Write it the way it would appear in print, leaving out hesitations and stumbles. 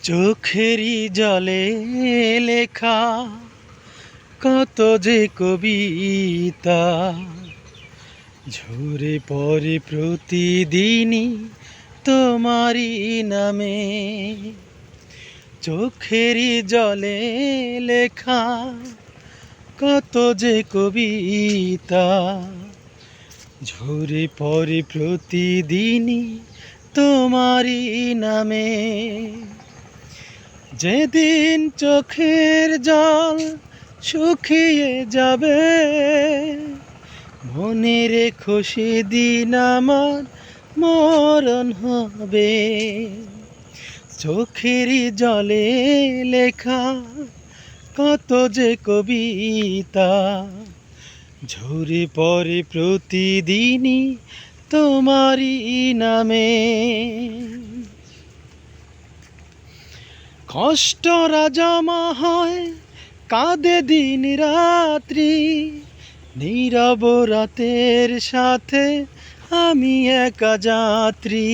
চোখেরই জলে লেখা কত যে কবিতা ঝরে পড়ে প্রতিদিনই তোমারই নামে। চোখেরই জলে লেখা কত যে কবিতা ঝরে পড়ে প্রতিদিনই তোমারই নামে। যেদিন চোখের জল শুকিয়ে যাবে মনে রেখো সেদিন আমার মরণ হবে। চোখেরই জলে লেখা কত যে কবিতা ঝরে পড়ে প্রতিদিনই তোমারই নামে। কষ্টরা জমা হয় কাঁদে দিন রাত্রি, নীরব রাতের সাথে আমি একা যাত্রী।